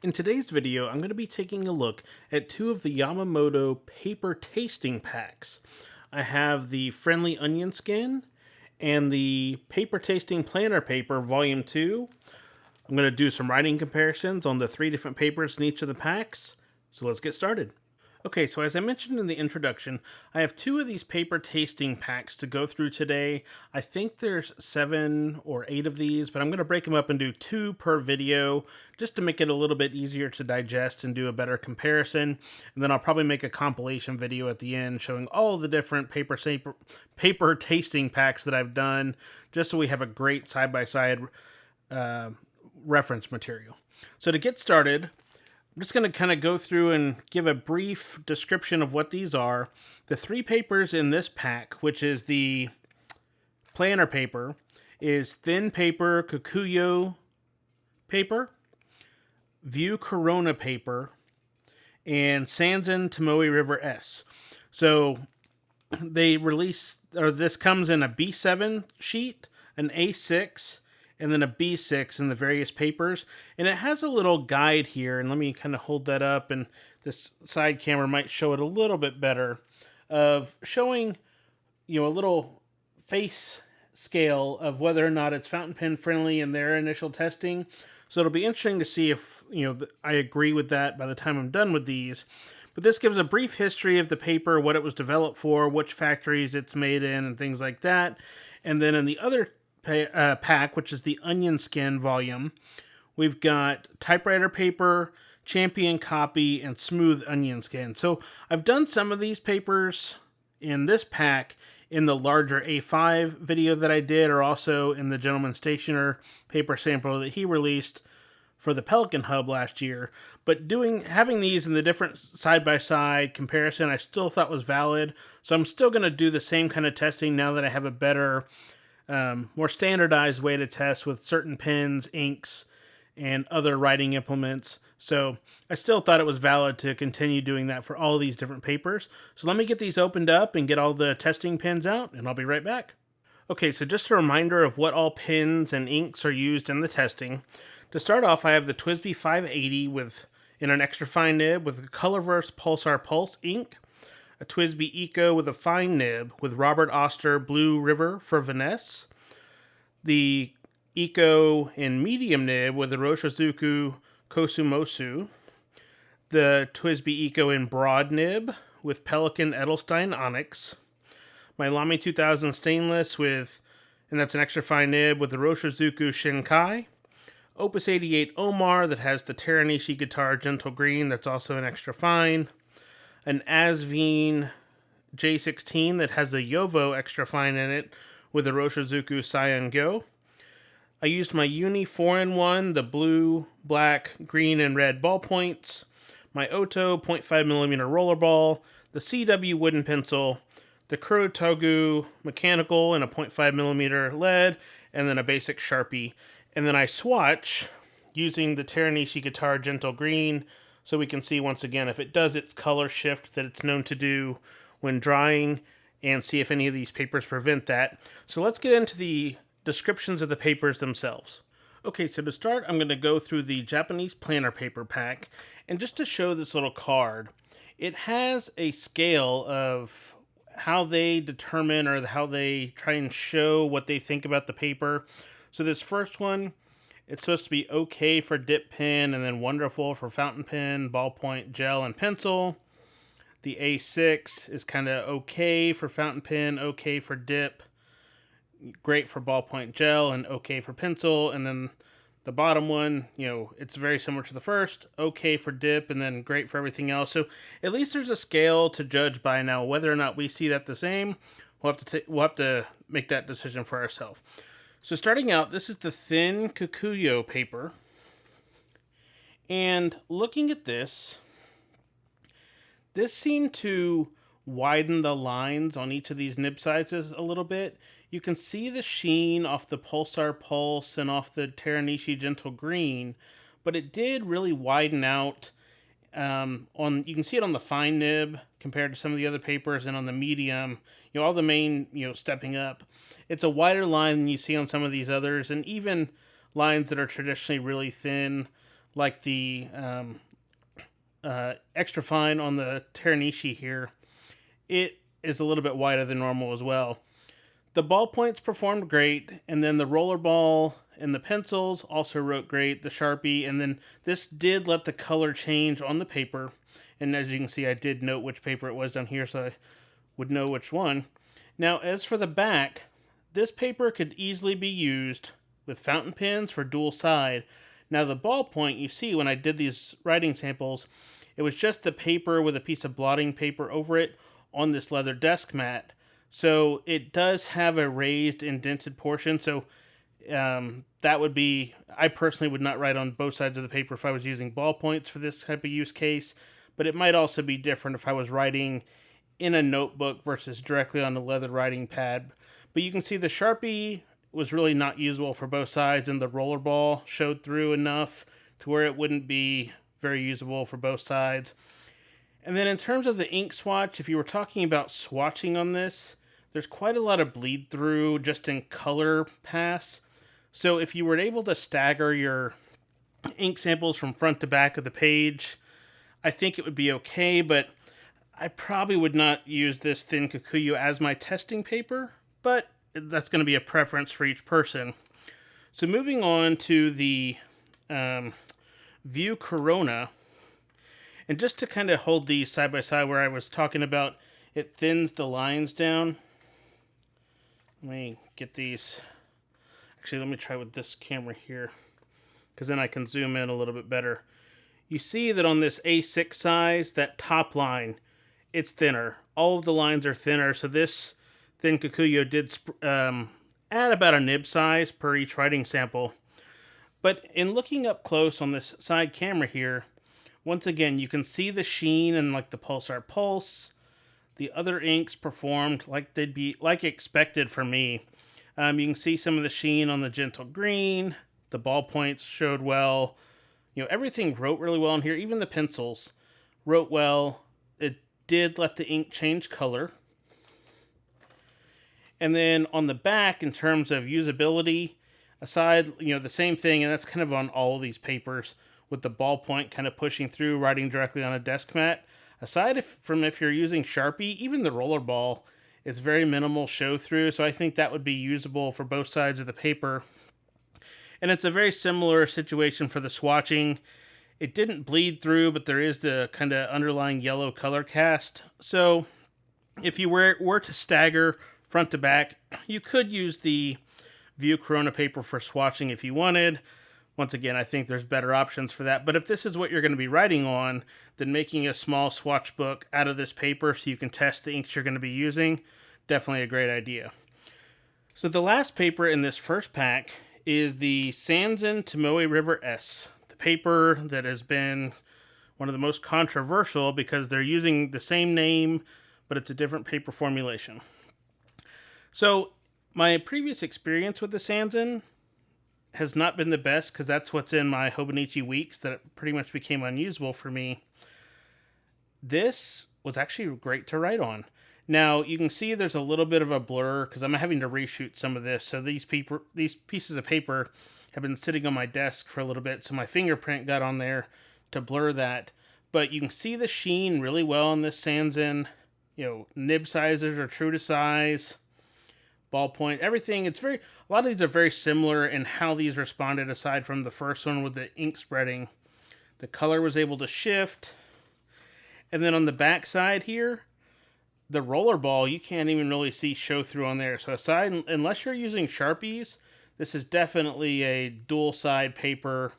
In today's video, I'm going to be taking a look at two of the Yamamoto paper tasting packs. I have the Friendly Onionskin and the Paper Tasting Planner Paper Volume 2. I'm going to do some writing comparisons on the three different papers in each of the packs. So let's get started. Okay, so as I mentioned in the introduction, I have two of these paper tasting packs to go through today. I think there's 7 or 8 of these, but I'm going to break them up and do 2 per video just to make it a little bit easier to digest and do a better comparison. And then I'll probably make a compilation video at the end showing all the different paper tasting packs that I've done, just so we have a great side-by-side reference material. So to get started, I'm just going to kind of go through and give a brief description of what these are. The 3 papers in this pack, which is the planner paper, is thin paper Kokuyo paper, View Corona paper, and Sanzen Tomoe River S. So they release, or this comes in a B7 sheet, an A6, and then a B6 in the various papers. And it has a little guide here, and let me kind of hold that up, and this side camera might show it a little bit better, of showing, a little face scale of whether or not it's fountain pen friendly in their initial testing. So it'll be interesting to see if, I agree with that by the time I'm done with these. But this gives a brief history of the paper, what it was developed for, which factories it's made in, and things like that. And then in the other pack, which is the Onionskin volume, we've got typewriter paper, champion copy, and smooth Onionskin. So I've done some of these papers in this pack in the larger A5 video that I did, or also in the Gentleman Stationer paper sample that he released for the Pelican Hub last year. But having these in the different side-by-side comparison, I still thought was valid. So I'm still going to do the same kind of testing now that I have a better, more standardized way to test with certain pens, inks, and other writing implements. So I still thought it was valid to continue doing that for all of these different papers. So let me get these opened up and get all the testing pens out, and I'll be right back. Okay, so just a reminder of what all pens and inks are used in the testing. To start off, I have the TWSBI 580 in an extra fine nib with a Colorverse Pulsar Pulse ink, a TWSBI Eco with a fine nib with Robert Oster Blue River for Vanessa, the Eco in medium nib with the Roshizuku Kosumosu, the TWSBI Eco in broad nib with Pelican Edelstein Onyx, my Lamy 2000 stainless and that's an extra fine nib with the Roshizuku Shinkai, Opus 88 Omar that has the Teranishi Guitar Gentle Green, that's also an extra fine, an Asveen J16 that has the Yovo extra fine in it with the Roshizuku Sayangyo. I used my Uni 4-in-1, the blue, black, green, and red ballpoints, my Oto 0.5mm rollerball, the CW wooden pencil, the Kurotogu mechanical and a 0.5mm lead, and then a basic Sharpie. And then I swatch using the Teranishi Guitar Gentle Green so we can see once again if it does its color shift that it's known to do when drying, and see if any of these papers prevent that. So let's get into the descriptions of the papers themselves. Okay, so to start, I'm going to go through the Japanese planner paper pack, and just to show this little card, it has a scale of how they determine or how they try and show what they think about the paper. So this first one, it's supposed to be okay for dip pen, and then wonderful for fountain pen, ballpoint, gel, and pencil. The A6 is kind of okay for fountain pen, okay for dip, great for ballpoint gel, and okay for pencil. And then the bottom one, it's very similar to the first, okay for dip, and then great for everything else. So at least there's a scale to judge by now. Whether or not we see that the same, we'll have to make that decision for ourselves. So starting out, this is the thin Kokuyo paper. And looking at this seemed to widen the lines on each of these nib sizes a little bit. You can see the sheen off the Pulsar Pulse and off the Teranishi Gentle Green, but it did really widen out. You can see it on the fine nib compared to some of the other papers, and on the medium, all the main, stepping up. It's a wider line than you see on some of these others, and even lines that are traditionally really thin, like the extra fine on the Teranishi here, it is a little bit wider than normal as well. The ballpoints performed great, and then the rollerball and the pencils also wrote great, the Sharpie, and then this did let the color change on the paper. And as you can see, I did note which paper it was down here so I would know which one. Now, as for the back, this paper could easily be used with fountain pens for dual side. Now, the ballpoint, you see when I did these writing samples, it was just the paper with a piece of blotting paper over it on this leather desk mat. So it does have a raised indented portion. So that would be, I personally would not write on both sides of the paper if I was using ballpoints for this type of use case. But it might also be different if I was writing in a notebook versus directly on the leather writing pad. But you can see the Sharpie was really not usable for both sides, and the rollerball showed through enough to where it wouldn't be very usable for both sides. And then in terms of the ink swatch, if you were talking about swatching on this, there's quite a lot of bleed through just in color pass. So if you were able to stagger your ink samples from front to back of the page, I think it would be okay, but I probably would not use this thin Kokuyo as my testing paper, but that's going to be a preference for each person. So moving on to the View Corona, and just to kind of hold these side by side where I was talking about it thins the lines down. Let me get these. Actually, let me try with this camera here, because then I can zoom in a little bit better. You see that on this A6 size, that top line, it's thinner. All of the lines are thinner, so this thin Kokuyo did add about a nib size per each writing sample. But in looking up close on this side camera here, once again, you can see the sheen and like the Pulsar Pulse. The other inks performed like they'd be like expected for me. You can see some of the sheen on the Gentle Green. The ballpoints showed well. You know, everything wrote really well in here. Even the pencils wrote well. It did let the ink change color. And then on the back, in terms of usability, aside, you know, the same thing, and that's kind of on all of these papers, with the ballpoint kind of pushing through, writing directly on a desk mat. Aside from if you're using Sharpie, even the rollerball is very minimal show through, so I think that would be usable for both sides of the paper. And it's a very similar situation for the swatching. It didn't bleed through, but there is the kind of underlying yellow color cast. So if you were to stagger front to back, you could use the View Corona paper for swatching if you wanted. Once again, I think there's better options for that. But if this is what you're going to be writing on, then making a small swatch book out of this paper so you can test the inks you're going to be using, definitely a great idea. So the last paper in this first pack is the Sanzen Tomoe River S, the paper that has been one of the most controversial because they're using the same name, but it's a different paper formulation. So my previous experience with the Sanzen has not been the best because that's what's in my Hobonichi weeks that pretty much became unusable for me. This was actually great to write on. Now, you can see there's a little bit of a blur because I'm having to reshoot some of this. So these pieces of paper have been sitting on my desk for a little bit, so my fingerprint got on there to blur that. But you can see the sheen really well in this Sanzen. You know, nib sizes are true to size. Ballpoint, everything, a lot of these are very similar in how these responded aside from the first one with the ink spreading. The color was able to shift. And then on the back side here, the rollerball, you can't even really see show through on there. So unless you're using Sharpies, this is definitely a dual side paper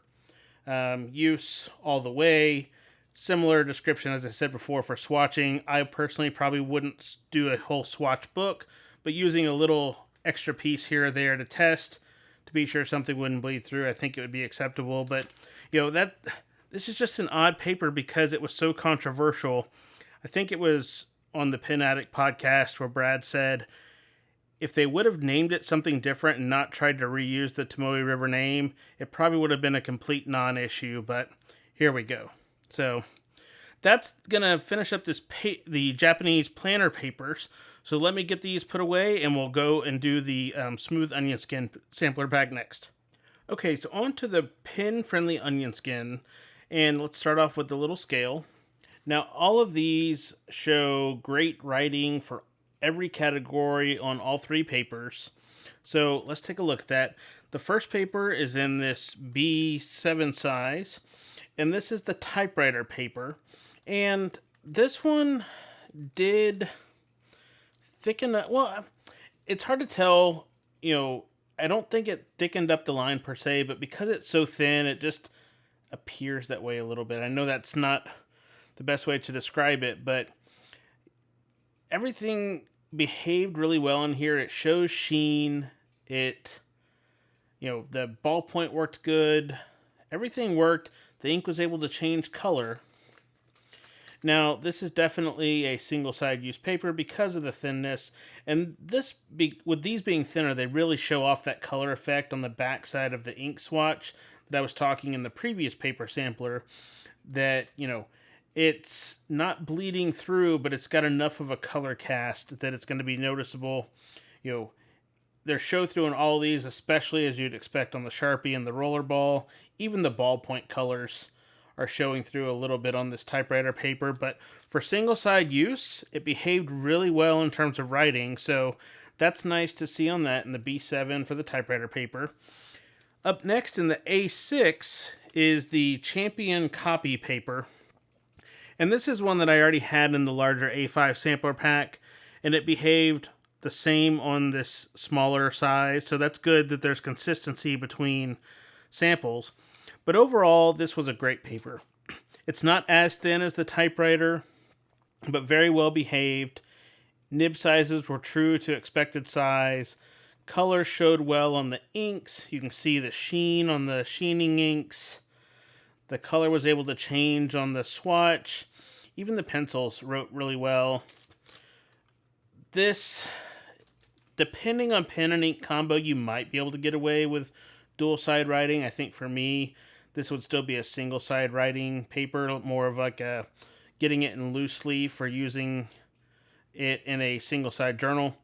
use all the way. Similar description as I said before for swatching. I personally probably wouldn't do a whole swatch book, but using a little extra piece here or there to test to be sure something wouldn't bleed through, I think it would be acceptable. But you know, this is just an odd paper because it was so controversial. I think it was on the Pen Addict podcast where Brad said if they would have named it something different and not tried to reuse the Tomoe River name, it probably would have been a complete non-issue, but here we go. So that's going to finish up the Japanese planner papers. So let me get these put away and we'll go and do the Smooth Onionskin sampler pack next. Okay, so on to the pen-friendly Onionskin, and let's start off with the little scale. Now, all of these show great writing for every category on all three papers. So let's take a look at that. The first paper is in this B7 size, and this is the typewriter paper. And this one did thicken up. Well, it's hard to tell, I don't think it thickened up the line per se, but because it's so thin, it just appears that way a little bit. I know that's not the best way to describe it, but everything behaved really well in here. It shows sheen. The ballpoint worked good. Everything worked. The ink was able to change color. Now, this is definitely a single-side use paper because of the thinness, and with these being thinner, they really show off that color effect on the back side of the ink swatch that I was talking in the previous paper sampler, that, it's not bleeding through, but it's got enough of a color cast that it's going to be noticeable. There's show through in all these, especially as you'd expect on the Sharpie and the rollerball. Even the ballpoint colors are showing through a little bit on this typewriter paper, but for single side use, it behaved really well in terms of writing, so that's nice to see on that in the B7 for the typewriter paper. Up next in the A6 is the Champion copy paper, and this is one that I already had in the larger A5 sampler pack, and it behaved the same on this smaller size, so that's good that there's consistency between samples. But overall, this was a great paper. It's not as thin as the typewriter, but very well behaved. Nib sizes were true to expected size. Colors showed well on the inks. You can see the sheen on the sheening inks. The color was able to change on the swatch. Even the pencils wrote really well. This, depending on pen and ink combo, you might be able to get away with dual side writing. I think for me, this would still be a single side writing paper, more of like a getting it in loose leaf for using it in a single side journal.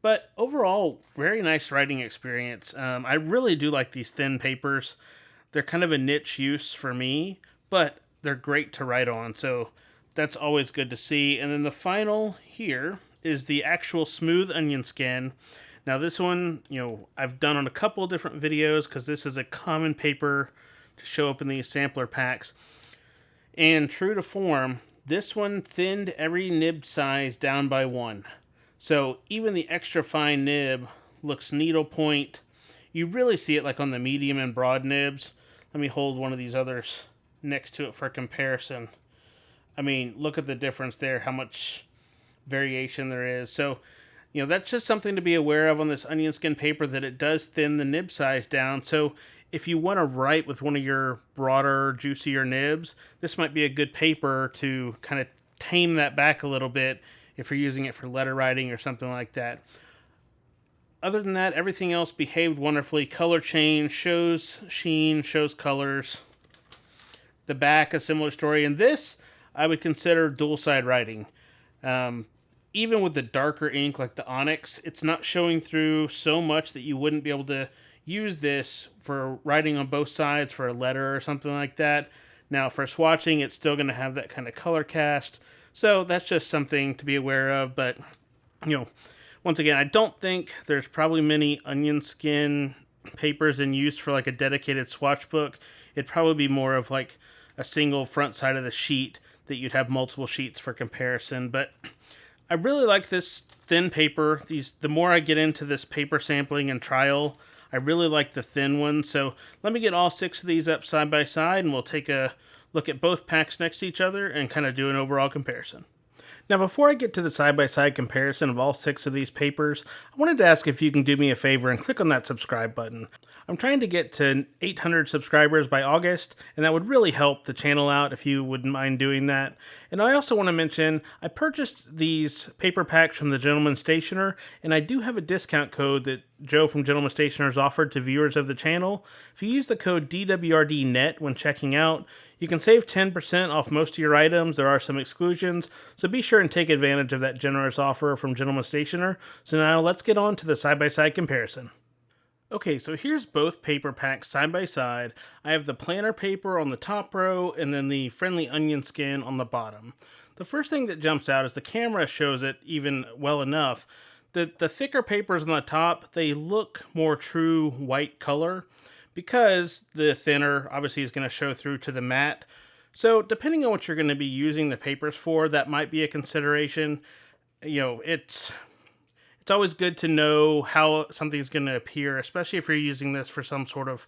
But overall, very nice writing experience. I really do like these thin papers. They're kind of a niche use for me, but they're great to write on, so that's always good to see. And then the final here is the actual smooth Onionskin. Now this one, I've done on a couple different videos because this is a common paper to show up in these sampler packs. And true to form, this one thinned every nib size down by 1. So even the extra fine nib looks needlepoint. You really see it like on the medium and broad nibs. Let me hold one of these others next to it for comparison. I mean, look at the difference there, how much variation there is. So, that's just something to be aware of on this Onionskin paper, that it does thin the nib size down. So if you want to write with one of your broader, juicier nibs, this might be a good paper to kind of tame that back a little bit if you're using it for letter writing or something like that. Other than that, everything else behaved wonderfully. Color change, shows sheen, shows colors. The back, a similar story. And this, I would consider dual-side writing. Even with the darker ink like the Onyx, it's not showing through so much that you wouldn't be able to use this for writing on both sides for a letter or something like that. Now, for swatching, it's still going to have that kind of color cast. So that's just something to be aware of. But, once again, I don't think there's probably many Onionskin papers in use for like a dedicated swatch book. It'd probably be more of like a single front side of the sheet that you'd have multiple sheets for comparison. But I really like this thin paper. The more I get into this paper sampling and trial, I really like the thin one. So let me get all 6 of these up side by side, and we'll take a look at both packs next to each other and kind of do an overall comparison. Now, before I get to the side-by-side comparison of all 6 of these papers, I wanted to ask if you can do me a favor and click on that subscribe button. I'm trying to get to 800 subscribers by August, and that would really help the channel out if you wouldn't mind doing that. And I also want to mention, I purchased these paper packs from the Gentleman Stationer, and I do have a discount code that Joe from Gentleman Stationer has offered to viewers of the channel. If you use the code DWRDNET when checking out, you can save 10% off most of your items. There are some exclusions, so be sure and take advantage of that generous offer from Gentleman Stationer. So now let's get on to the side-by-side comparison. Okay, so here's both paper packs side by side. I have the planner paper on the top row and then the friendly Onionskin on the bottom. The first thing that jumps out is the camera shows it even well enough that the thicker papers on the top, they look more true white color because the thinner obviously is going to show through to the matte. So depending on what you're going to be using the papers for, that might be a consideration. It's always good to know how something's going to appear, especially if you're using this for some sort of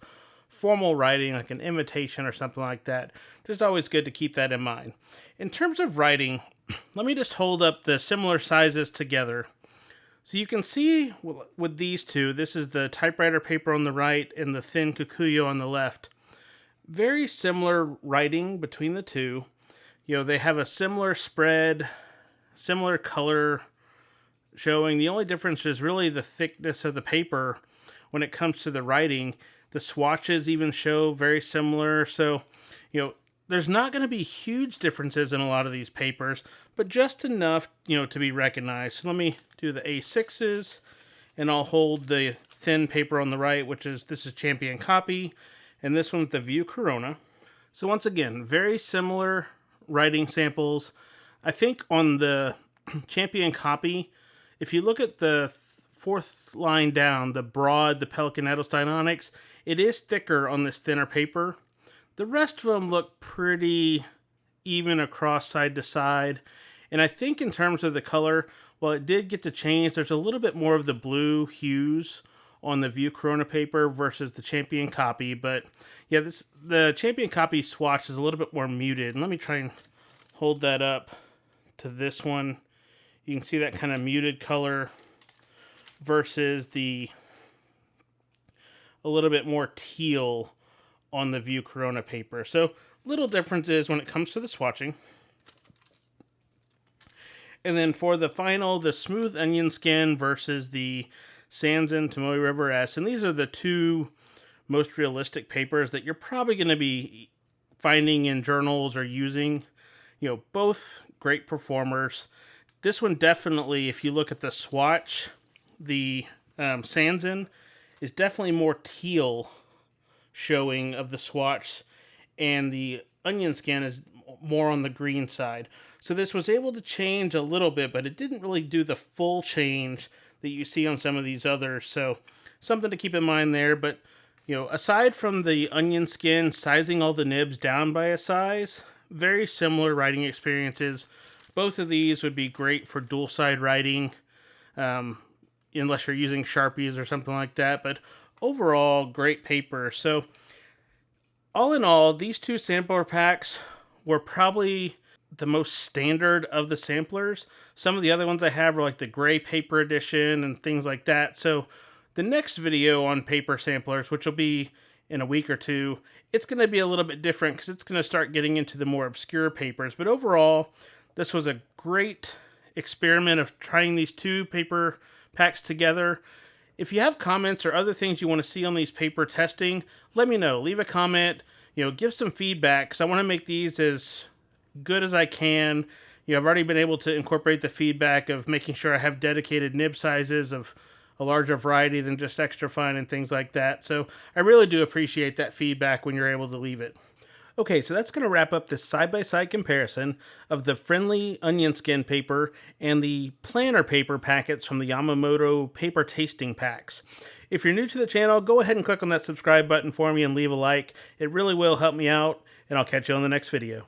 formal writing, like an invitation or something like that. Just always good to keep that in mind. In terms of writing, let me just hold up the similar sizes together. So you can see with these two, this is the typewriter paper on the right and the thin Kokuyo on the left. Very similar writing between the two. They have a similar spread, similar color showing. The only difference is really the thickness of the paper when it comes to the writing. The swatches even show very similar. So, there's not going to be huge differences in a lot of these papers, but just enough, to be recognized. So let me do the A6s, and I'll hold the thin paper on the right, this is Champion Copy, and this one's the View Corona. So once again, very similar writing samples. I think on the Champion Copy, if you look at the fourth line down, the Pelican Edelstein Onyx, it is thicker on this thinner paper. The rest of them look pretty even across side to side. And I think in terms of the color, while it did get to change, there's a little bit more of the blue hues on the View Corona paper versus the Champion Copy. But yeah, the Champion Copy swatch is a little bit more muted. And let me try and hold that up to this one. You can see that kind of muted color versus a little bit more teal on the View Corona paper. So little differences when it comes to the swatching. And then for the final, the Smooth Onionskin versus the Sanzen Tomoe River S. And these are the two most realistic papers that you're probably going to be finding in journals or using. Both great performers. This one definitely, if you look at the swatch, the Sanzen is definitely more teal showing of the swatch, and the Onionskin is more on the green side. So this was able to change a little bit, but it didn't really do the full change that you see on some of these others. So something to keep in mind there. But aside from the Onionskin sizing all the nibs down by a size, very similar writing experiences. Both of these would be great for dual side writing, unless you're using Sharpies or something like that. But overall, great paper. So all in all, these two sampler packs were probably the most standard of the samplers. Some of the other ones I have are like the gray paper edition and things like that. So the next video on paper samplers, which will be in a week or two, it's going to be a little bit different because it's going to start getting into the more obscure papers. But overall, this was a great experiment of trying these two paper packs together. If you have comments or other things you want to see on these paper testing, let me know. Leave a comment, give some feedback, because I want to make these as good as I can. I've already been able to incorporate the feedback of making sure I have dedicated nib sizes of a larger variety than just extra fine and things like that. So I really do appreciate that feedback when you're able to leave it. Okay, so that's going to wrap up this side-by-side comparison of the friendly Onionskin paper and the planner paper packets from the Yamamoto Paper Tasting Packs. If you're new to the channel, go ahead and click on that subscribe button for me and leave a like. It really will help me out, and I'll catch you on the next video.